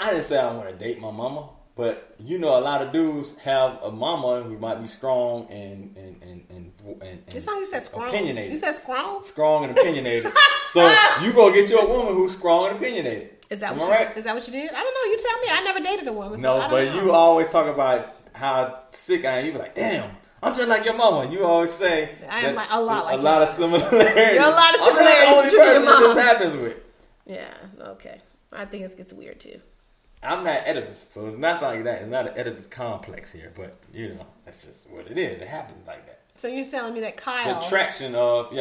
I didn't say I want to date my mama, but you know, a lot of dudes have a mama who might be strong and It's not you said strong. Opinionated. You said strong. Strong and opinionated. So you go get you a woman who's strong and opinionated. Is that what Is that what you did? I don't know. You tell me. I never dated a woman. So no, but you always talk about how sick I am. You be like, damn. I'm just like your mama. You always say I am like a lot like a lot of similarities. You're a lot of similarities. I'm not the only person that this happens with. Yeah. Okay. I think it gets weird too. I'm not Oedipus, so it's not like that. It's not an Oedipus complex here, but you know, that's just what it is. It happens like that. So you're telling me that Kyle, the attraction of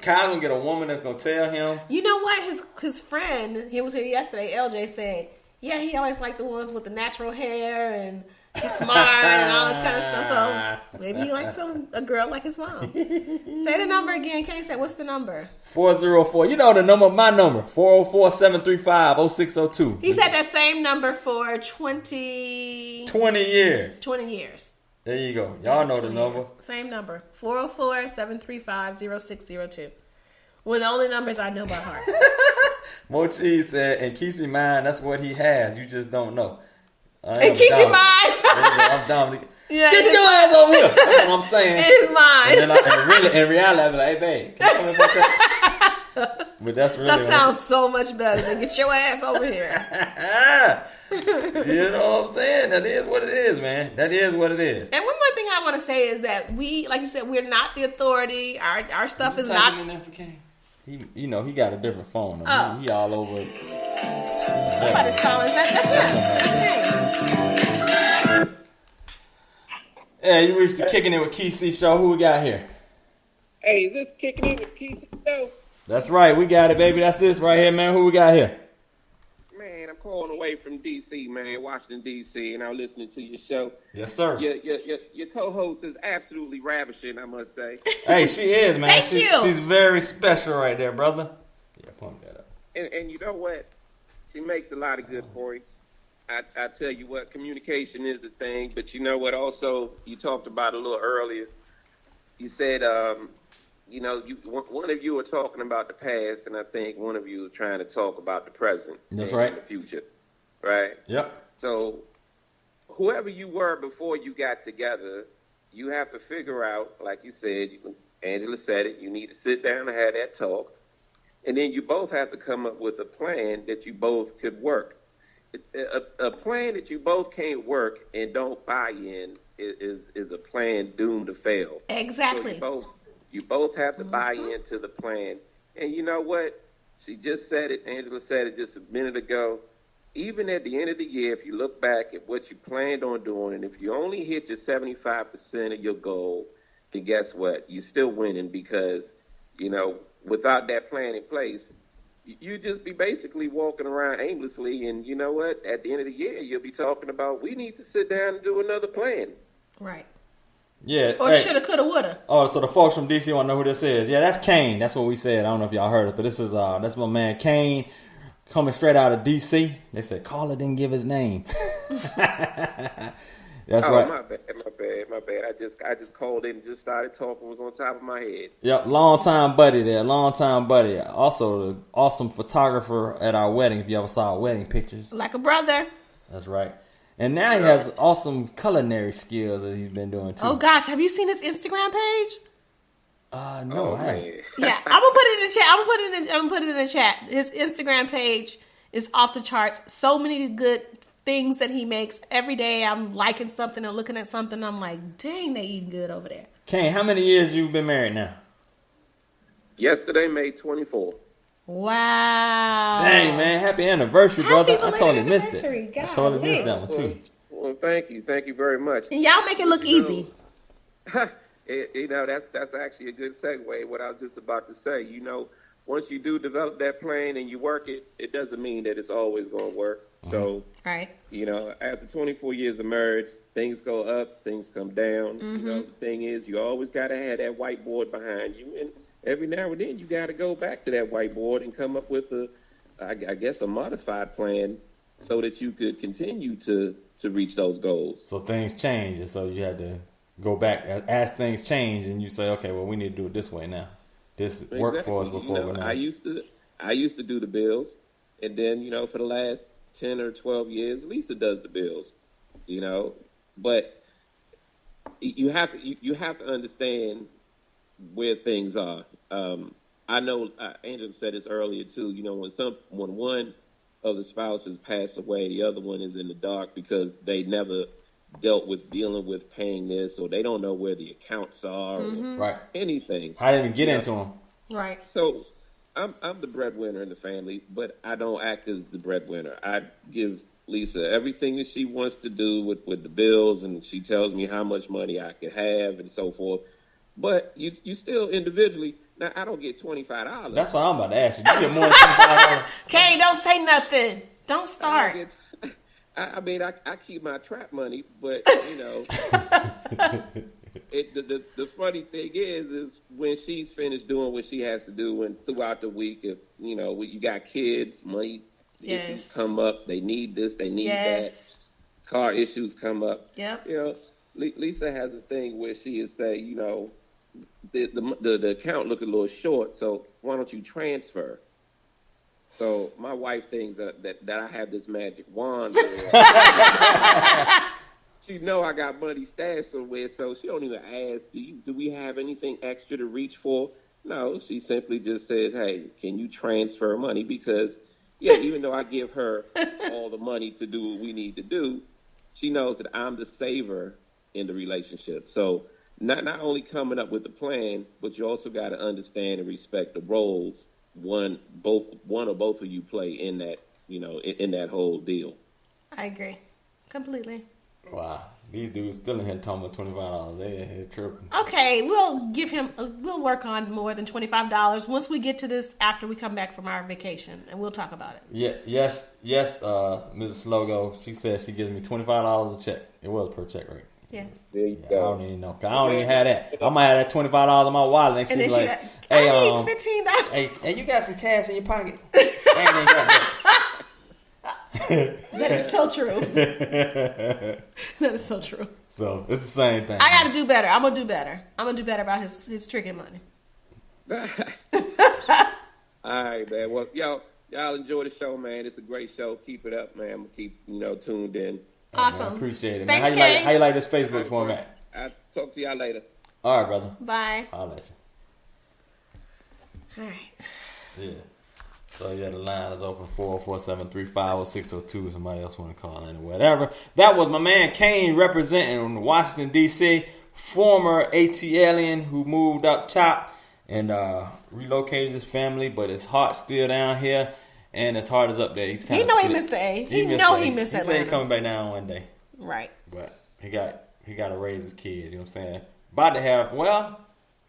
Kyle gonna get a woman that's gonna tell him. You know what? His friend, he was here yesterday. LJ said, yeah, he always liked the ones with the natural hair and she's smart and all this kind of stuff. So maybe he likes a girl like his mom. Say the number again. Can't say what's the number? 404. You know the number. My number 404-735-0602. He's had that same number for 20 years. 20 years. There you go. Y'all know the number. Same number. 404-735-0602. One of the only numbers I know by heart. Mochi said, and Kysii mine, that's what he has. You just don't know. And Kysii mine. I'm Dominic. Yeah, get your ass over here. That's what I'm saying. It is mine. And then in reality, I'll be like, hey, babe, can you come in for But that's really that sounds so much better than get your ass over here. You know what I'm saying? That is what it is, man. That is what it is. And one more thing I want to say is that we, like you said, we're not the authority. Our stuff is not. In there for King? He got a different phone. He all over. Somebody's calling. That's him. Yeah, you reached the Kicking It with Kysii show. Who we got here? Hey, is this Kicking It with Kysii show? That's right. We got it, baby. That's this right here, man. Who we got here? Man, I'm calling away from D.C., man, Washington, D.C., and I'm listening to your show. Yes, sir. Your co-host is absolutely ravishing, I must say. Hey, she is, man. Thank you. She's very special right there, brother. Yeah, pump that up. And you know what? She makes a lot of good points. I tell you what, communication is the thing, but you know what? Also, you talked about a little earlier. You said, one of you were talking about the past, and I think one of you was trying to talk about the present. That's right. And the future, right? Yep. So, whoever you were before you got together, you have to figure out, like you said, Angela said it, you need to sit down and have that talk, and then you both have to come up with a plan that you both could work. A plan that you both can't work and don't buy in is a plan doomed to fail. Exactly. So you both have to buy into the plan. And you know what? She just said it. Angela said it just a minute ago. Even at the end of the year, if you look back at what you planned on doing, and if you only hit your 75% of your goal, then guess what? You're still winning because, without that plan in place, you just be basically walking around aimlessly, and you know what? At the end of the year, you'll be talking about, we need to sit down and do another plan. Right. Yeah. Or shoulda, coulda, woulda. Oh, so the folks from DC want to know who this is. Yeah, that's Kane. That's what we said. I don't know if y'all heard it, but this is that's my man Kane coming straight out of DC. They said caller didn't give his name. That's right. My bad. I just called in and just started talking. Was on top of my head. Yep, long time buddy there. Also, the awesome photographer at our wedding. If you ever saw our wedding pictures, like a brother. That's right. And now he has awesome culinary skills that he's been doing too. Oh gosh, have you seen his Instagram page? No, I haven't. Yeah, I'm gonna put it in the chat. I'm gonna put it in the chat. His Instagram page is off the charts. So many good things that he makes every day. I'm liking something or looking at something. I'm like, dang, they eating good over there. Kane, how many years you been married now? Yesterday made 24. Wow. Dang, man. Happy anniversary, brother. I totally missed it. God, I totally missed that one, too. Well, thank you. Thank you very much. And y'all make it look easy. That's actually a good segue. What I was just about to say, once you do develop that plan and you work it, it doesn't mean that it's always going to work. So, right. After 24 years of marriage, things go up, things come down. Mm-hmm. The thing is, you always got to have that whiteboard behind you. And every now and then, you got to go back to that whiteboard and come up with a modified plan so that you could continue to reach those goals. So things change, and so you had to go back as things change, and you say, okay, well, we need to do it this way now. This worked for us before. I used to do the bills, and then for the last 10 or 12 years, Lisa does the bills, you know. But you have to understand where things are. I know Angela said this earlier too. You know, when one of the spouses pass away, the other one is in the dark because they never dealt with dealing with paying this, or they don't know where the accounts are, or anything. How did even get into them? Right. So I'm the breadwinner in the family, but I don't act as the breadwinner. I give Lisa everything that she wants to do with the bills, and she tells me how much money I can have and so forth. But you still individually. Now I don't get $25. That's what I'm about to ask you. You get more than $25? Kay, don't say nothing. Don't start. I mean, I keep my trap money, but you know, the funny thing is when she's finished doing what she has to do, and throughout the week, if you know you got kids, money issues come up, they need this, they need that, car issues come up. Yep. You know, Lisa has a thing where she is say, you know, the account look a little short, so why don't you transfer? So my wife thinks that I have this magic wand. She know I got money stashed somewhere, so she don't even ask, do we have anything extra to reach for? No, she simply just says, hey, can you transfer money? Because, even though I give her all the money to do what we need to do, she knows that I'm the saver in the relationship. So not only coming up with the plan, but you also got to understand and respect the roles one or both of you play in that, you know, in that whole deal. I agree completely. Wow, these dudes still in here talking about $25. They in here tripping. Okay, we'll work on more than $25 once we get to this after we come back from our vacation, and we'll talk about it. Yes, Mrs. Slogo, she said she gives me $25 a check. It was per check, right? Yes. There you go. I don't even know. I don't even have that. I might have that $25 in my wallet, and she's like, "Hey, I need $15. Hey, you got some cash in your pocket?" I ain't even got that. That is so true. That is so true. So it's the same thing. I got to do better. I'm gonna do better. I'm gonna do better about his tricking money. All right, man. Well, y'all enjoy the show, man. It's a great show. Keep it up, man. I'm gonna keep tuned in. Awesome. Man, appreciate it, man. Thanks, Kay. How you like this Facebook format? I'll talk to y'all later. All right, brother. Bye. I'll let you. All right. Yeah. So the line is open 447-350-602. Somebody else want to call in or whatever. That was my man Kane representing Washington D.C. Former ATLian who moved up top and relocated his family, but his heart's still down here. And his heart is up there. He's kind of he missed the A. He missed Atlanta. He said he's coming back down one day. Right. But he got to raise his kids. You know what I'm saying? About to have,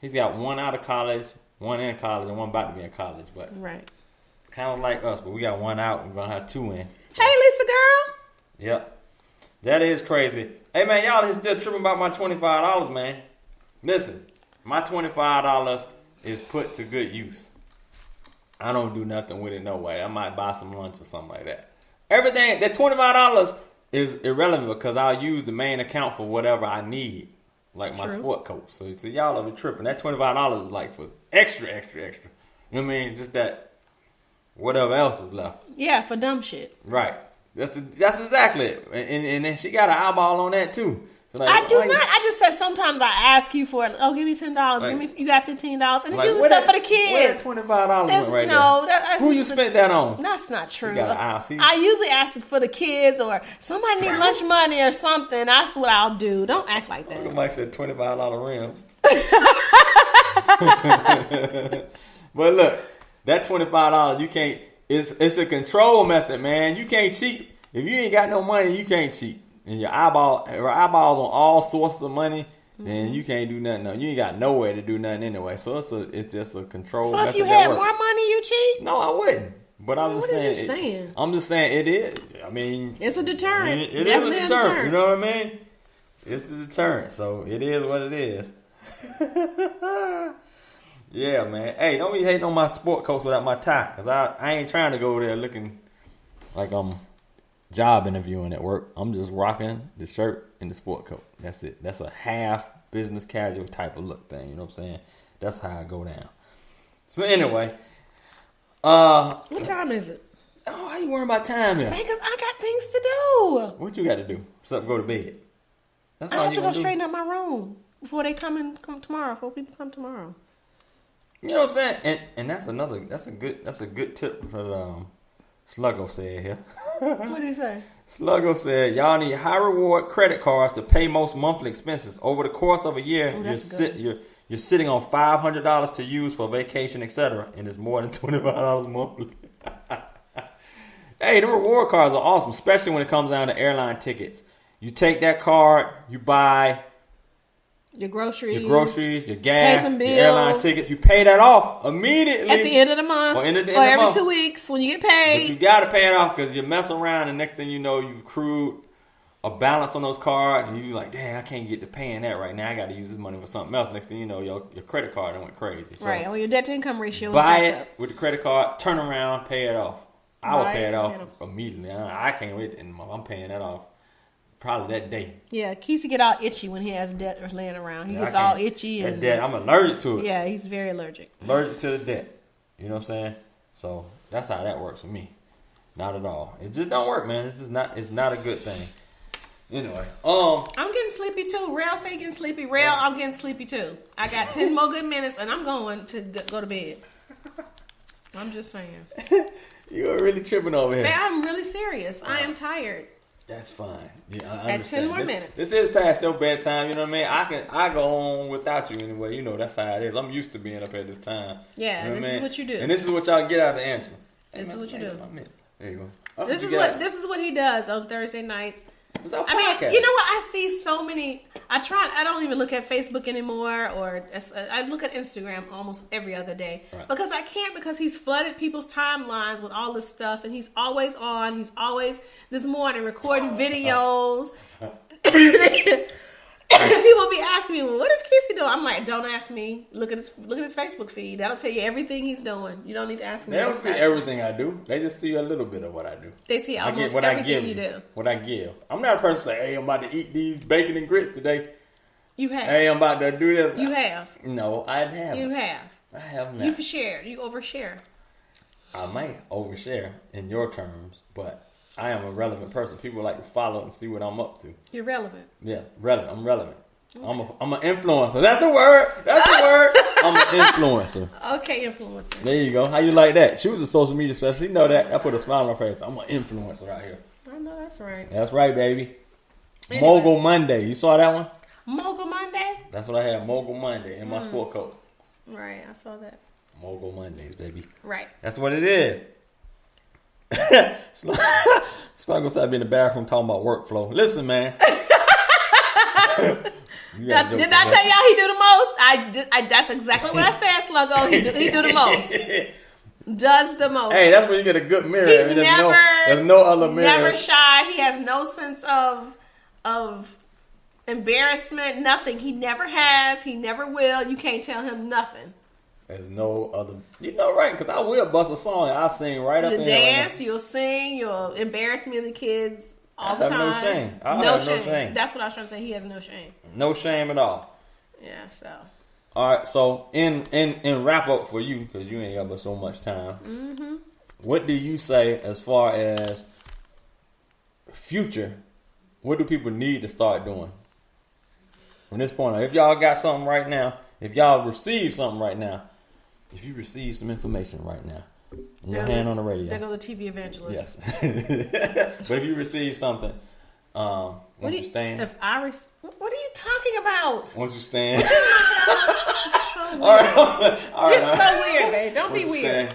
he's got one out of college, one in college, and one about to be in college. But right. Kind of like us, but we got one out. We're going to have two in. Hey, Lisa girl. Yep. That is crazy. Hey, man, y'all is still tripping about my $25, man. Listen, my $25 is put to good use. I don't do nothing with it no way. I might buy some lunch or something like that. Everything, that $25 is irrelevant because I'll use the main account for whatever I need, like my sport coat. So y'all are tripping. That $25 is like for extra. You know what I mean? Just that whatever else is left. Yeah, for dumb shit. Right. That's exactly it. And then she got an eyeball on that too. So like, I do not. I just said sometimes I ask you for it. Oh, give me $10. Like, give me. You got $15, and it's like, usually stuff for the kids. Where that $25 went right there? Who you spent that on? That's not true. See? I usually ask for the kids or somebody need lunch money or something. That's what I'll do. Don't act like that. Somebody said $25 rims. But look, that $25 you can't. It's a control method, man. You can't cheat. If you ain't got no money, you can't cheat. And your eyeballs on all sources of money, then you can't do nothing. No, you ain't got nowhere to do nothing anyway. So it's just a control. So method if you that had works. more money, you cheat? No, I wouldn't. But I'm just saying. What are you saying? I'm just saying it is. I mean, it's a deterrent. It is a deterrent. You know what I mean? It's a deterrent. So it is what it is. Yeah, man. Hey, don't be hating on my sport coats without my tie, cause I ain't trying to go there looking like I'm job interviewing at work. I'm just rocking the shirt and the sport coat. That's it. That's a half business casual type of look thing. You know what I'm saying? That's how I go down. So anyway, what time is it? Oh, how you worrying about time here? Because I got things to do. What you got to do? Except go to bed. That's I all have you to go gonna do? straighten up my room before they come tomorrow. Before people come tomorrow. You know what I'm saying? And that's a good tip for Sluggo said here. What did he say? Sluggo said y'all need high reward credit cards to pay most monthly expenses. Over the course of a year, you're sitting on $500 to use for vacation, etc., and it's more than $25 monthly. Hey, the reward cards are awesome, especially when it comes down to airline tickets. You take that card, you buy your groceries, your gas, pay some your airline tickets. You pay that off immediately at the end of the month, or every 2 weeks when you get paid. But you got to pay it off because you mess around, and next thing you know, you've accrued a balance on those cards, and you're like, dang, I can't get to paying that right now. I got to use this money for something else. Next thing you know, your credit card went crazy. So right, well, your debt to income ratio buy is it up. with the credit card, turn around, pay it off. I will pay it off immediately. I can't wait. And I'm paying that off probably that day. Yeah, Kysii get all itchy when he has debt or laying around. He gets all itchy. That debt, I'm allergic to it. Yeah, he's very allergic. Allergic to the debt. You know what I'm saying? So that's how that works for me. Not at all. It just don't work, man. It's not a good thing. Anyway, I'm getting sleepy too. Rail say getting sleepy. Rail, I'm getting sleepy too. I got 10 more good minutes and I'm going to go to bed. I'm just saying. You are really tripping over here. Man, I'm really serious. I am tired. That's fine. Yeah, I At understand. 10 more minutes. This is past your bedtime. You know what I mean? I go on without you anyway. You know that's how it is. I'm used to being up at this time. Yeah, you know this is what you do. And this is what y'all get out of the answer. This is what you do. There you go. This is what he does on Thursday nights. It's our I mean, podcast. you know what? I see so many. I don't even look at Facebook anymore, or I look at Instagram almost every other day because I can't, because he's flooded people's timelines with all this stuff, and he's always on. He's always this morning recording videos. People be asking me, well, what is Kysii doing? I'm like, don't ask me. Look at his Facebook feed. That'll tell you everything he's doing. You don't need to ask me. They don't see everything I do. They just see a little bit of what I do. They see almost everything you do. What I give. I'm not a person say, hey, I'm about to eat these bacon and grits today. You have. Hey, I'm about to do that. You have. No, I haven't. You have. I have not. You share. You overshare. I might overshare in your terms, but I am a relevant person. People like to follow and see what I'm up to. You're relevant. Yes, relevant. I'm relevant. Okay. I'm an influencer. That's the word. That's the word. I'm an influencer. Okay, influencer. There you go. How you like that? She was a social media specialist. She know that. I put a smile on her face. I'm an influencer out here. I know that's right. That's right, baby. Anyway. Mogul Monday. You saw that one? Mogul Monday? That's what I had. Mogul Monday in my sport coat. Right, I saw that. Mogul Mondays, baby. Right. That's what it is. It's not gonna stop being in the bathroom talking about workflow. Listen, man. Did I tell y'all he do the most? That's exactly what I said, Sluggo. He do the most. Does the most. Hey, that's when you get a good mirror. He's there's no other mirror. Never shy. He has no sense of embarrassment. Nothing. He never has. He never will. You can't tell him nothing. There's no other. You know, right? Because I will bust a song and I'll sing right up in there. You'll dance. You'll sing. You'll embarrass me and the kids all the time. I have no shame. I have no shame. That's what I was trying to say. He has no shame. No shame at all. Yeah. So. All right. So in wrap up for you, because you ain't got but so much time. Mm-hmm. What do you say as far as future? What do people need to start doing from this point on? If y'all got something right now, if y'all receive something right now, if you receive some information right now, in your hand on the radio. There go the TV evangelist. Yes. But if you receive something, won't you stand? What are you talking about? Won't you stand? You're so weird. All right. You're so weird, babe. Don't be weird.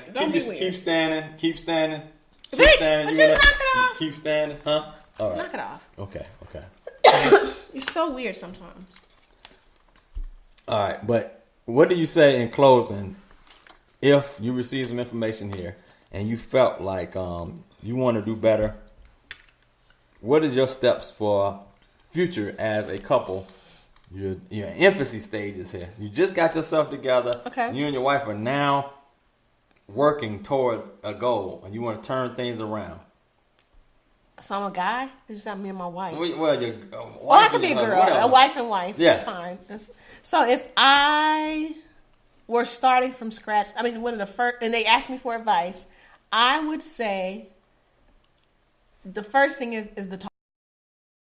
Keep standing. Keep standing. Keep Wait, standing. would you knock it off? Keep standing. Huh? All right. Knock it off. Okay. You're so weird sometimes. All right. But what do you say in closing if you receive some information here and you felt like you want to do better? What is your steps for future as a couple? Your infancy stages here. You just got yourself together. Okay. You and your wife are now working towards a goal, and you want to turn things around. So I'm a guy? It's just not me and my wife. Well, your I could be a girl. whatever. A wife and wife. Yes. That's fine. So if I were starting from scratch, I mean, one of the first, and they asked me for advice, I would say the first thing is the talk.